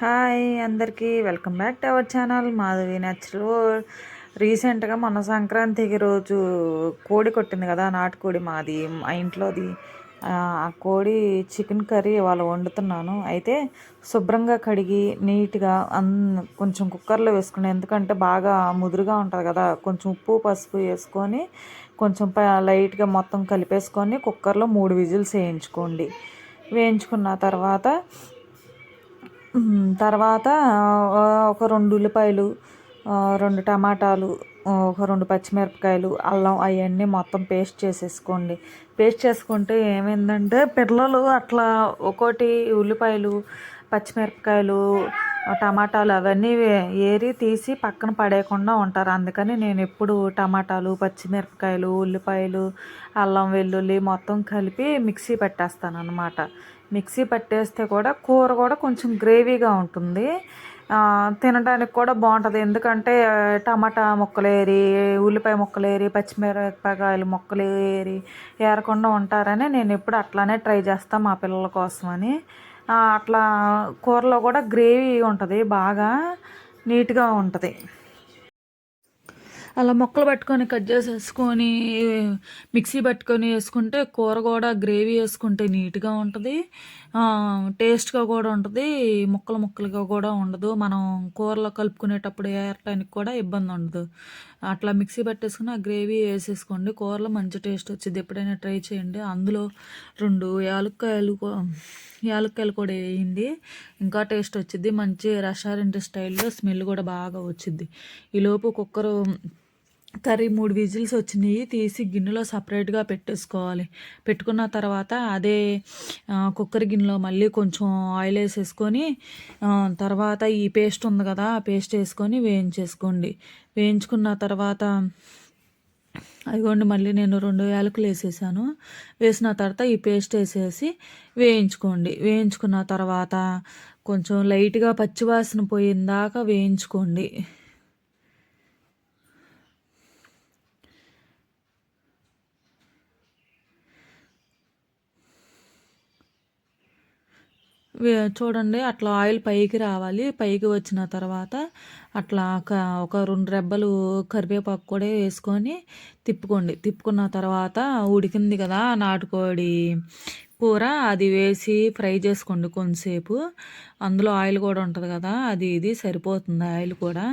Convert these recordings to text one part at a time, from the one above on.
Hi అందరికీ welcome back to our channel Madhavi natural world. రీసెంట్గా మొన్న సంక్రాంతికి రోజు కోడి కొట్టింది కదా, నాటుకోడి మాది మా ఇంట్లోది. ఆ కోడి చికెన్ కర్రీ ఇవాళ వండుతున్నాను. అయితే శుభ్రంగా కడిగి నీట్గా కొంచెం కుక్కర్లో వేసుకుని, ఎందుకంటే బాగా ముదురుగా ఉంటుంది కదా, కొంచెం ఉప్పు పసుపు వేసుకొని కొంచెం లైట్గా మొత్తం కలిపేసుకొని కుక్కర్లో 3 విజిల్స్ వేయించుకోండి. వేయించుకున్న తర్వాత ఒక 2 ఉల్లిపాయలు, 2 టమాటాలు, ఒక 2 పచ్చిమిరపకాయలు, అల్లం అవన్నీ మొత్తం పేస్ట్ చేసేసుకోండి. పేస్ట్ చేసుకుంటే ఏమైందంటే పిల్లలు అట్లా ఒక్కోటి ఉల్లిపాయలు, పచ్చిమిరపకాయలు, టమాటాలు అవన్నీ ఏరి తీసి పక్కన పడేయకుండా ఉంటారు. అందుకని నేను ఎప్పుడు టమాటాలు, పచ్చిమిరపకాయలు, ఉల్లిపాయలు, అల్లం వెల్లుల్లి మొత్తం కలిపి మిక్సీ పట్టేస్తాను అన్నమాట. మిక్సీ పట్టేస్తే కూడా కూర కూడా కొంచెం గ్రేవీగా ఉంటుంది, తినడానికి కూడా బాగుంటుంది. ఎందుకంటే టమాటా ముక్కలు ఏరి, ఉల్లిపాయ ముక్కలు ఏరి, పచ్చిమిరపకాయలు ముక్కలు ఏరకుండా ఉంటారని నేను ఎప్పుడు అట్లానే ట్రై చేస్తాను మా పిల్లల కోసమని. అట్లా కూరలో కూడా గ్రేవీ ఉంటుంది, బాగా నీట్గా ఉంటుంది. అలా ముక్కలు పట్టుకొని కట్ చేసేసుకొని మిక్సీ పట్టుకొని వేసుకుంటే కూర కూడా గ్రేవీ వేసుకుంటే నీట్గా ఉంటుంది, టేస్ట్గా కూడా ఉంటుంది, ముక్కలుగా కూడా ఉండదు. మనం కూరలో కలుపుకునేటప్పుడు ఏరటానికి కూడా ఇబ్బంది ఉండదు. అట్లా మిక్సీ పట్టేసుకుని ఆ గ్రేవీ వేసేసుకోండి, కూరలో మంచి టేస్ట్ వచ్చింది. ఎప్పుడైనా ట్రై చేయండి. అందులో 2 యాలక్కాయలు కూడా వేయండి, ఇంకా టేస్ట్ వచ్చింది. మంచి రెస్టారెంట్ స్టైల్లో స్మెల్ కూడా బాగా వచ్చింది. ఈలోపు కుక్కరు కర్రీ 3 విజిల్స్ వచ్చినాయి, తీసి గిన్నెలో సపరేట్గా పెట్టేసుకోవాలి. పెట్టుకున్న తర్వాత అదే కుక్కర్ గిన్నెలో మళ్ళీ కొంచెం ఆయిల్ వేసేసుకొని తర్వాత ఈ పేస్ట్ ఉంది కదా, ఆ పేస్ట్ వేసుకొని వేయించేసుకోండి. వేయించుకున్న తర్వాత అదిగోండి మళ్ళీ నేను 2 యాలకులు వేసేసాను. వేసిన తర్వాత ఈ పేస్ట్ వేసేసి వేయించుకోండి. వేయించుకున్న తర్వాత కొంచెం లైట్గా పచ్చివాసన పోయిందాకా వేయించుకోండి. చూడండి అట్లా ఆయిల్ పైకి రావాలి. పైకి వచ్చిన తర్వాత అట్లా ఒక 2 రెబ్బలు కరివేపాకు కూడా వేసుకొని తిప్పుకోండి. తిప్పుకున్న తర్వాత ఉడికింది కదా నాటుకోడి కూర, అది వేసి ఫ్రై చేసుకోండి కొంతసేపు. అందులో ఆయిల్ కూడా ఉంటుంది కదా, అది ఇది సరిపోతుంది ఆయిల్ కూడా.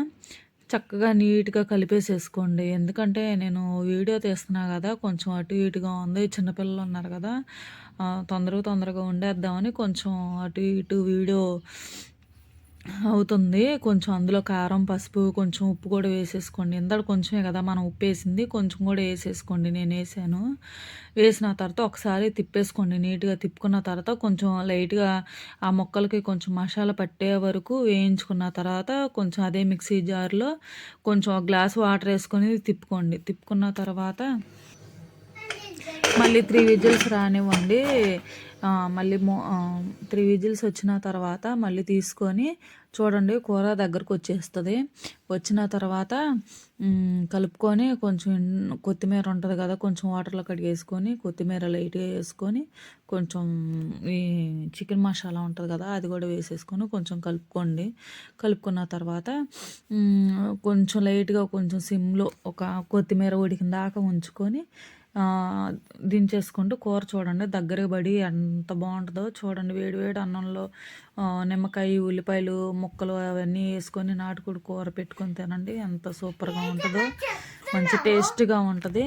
చక్కగా నీట్గా కలిపేసేసుకోండి. ఎందుకంటే నేను వీడియో తీస్తున్నా కదా, కొంచెం అటు ఇటుగా ఉంది, చిన్నపిల్లలు ఉన్నారు కదా, తొందరగా వండేద్దామని కొంచెం అటు ఇటు వీడియో అవుతుంది. కొంచెం అందులో కారం, పసుపు, కొంచెం ఉప్పు కూడా వేసేసుకోండి. ఇందాక కొంచెమే కదా మనం ఉప్పు వేసింది, కొంచెం కూడా వేసేసుకోండి. నేను వేసాను. వేసిన తర్వాత ఒకసారి తిప్పేసుకోండి. నీట్గా తిప్పుకున్న తర్వాత కొంచెం లైట్గా ఆ ముక్కలకి కొంచెం మసాలా పట్టే వరకు వేయించుకున్న తర్వాత కొంచెం అదే మిక్సీ జార్లో కొంచెం ఒక గ్లాస్ వాటర్ వేసుకొని తిప్పుకోండి. తిప్పుకున్న తర్వాత మళ్ళీ 3 విజిల్స్ రానివ్వండి. మళ్ళీ 3 విజిల్స్ వచ్చిన తర్వాత మళ్ళీ తీసుకొని చూడండి, కూర దగ్గరకు వచ్చేస్తుంది. వచ్చిన తర్వాత కలుపుకొని కొంచెం కొత్తిమీర ఉంటుంది కదా, కొంచెం వాటర్లో కడిగేసుకొని కొత్తిమీర లైట్గా వేసుకొని కొంచెం ఈ చికెన్ మసాలా ఉంటుంది కదా, అది కూడా వేసేసుకొని కొంచెం కలుపుకోండి. కలుపుకున్న తర్వాత కొంచెం లైట్గా కొంచెం సిమ్లో ఒక కొత్తిమీర ఉడికిన దాకా ఉంచుకొని దించేసుకుంటూ కూర చూడండి దగ్గరకు పడి ఎంత బాగుంటుందో చూడండి. వేడి అన్నంలో నిమ్మకాయ, ఉల్లిపాయలు ముక్కలు అవన్నీ వేసుకొని నాటుకోడి కూర పెట్టుకొని తినండి, ఎంత సూపర్గా ఉంటుందో, మంచి టేస్ట్గా ఉంటుంది.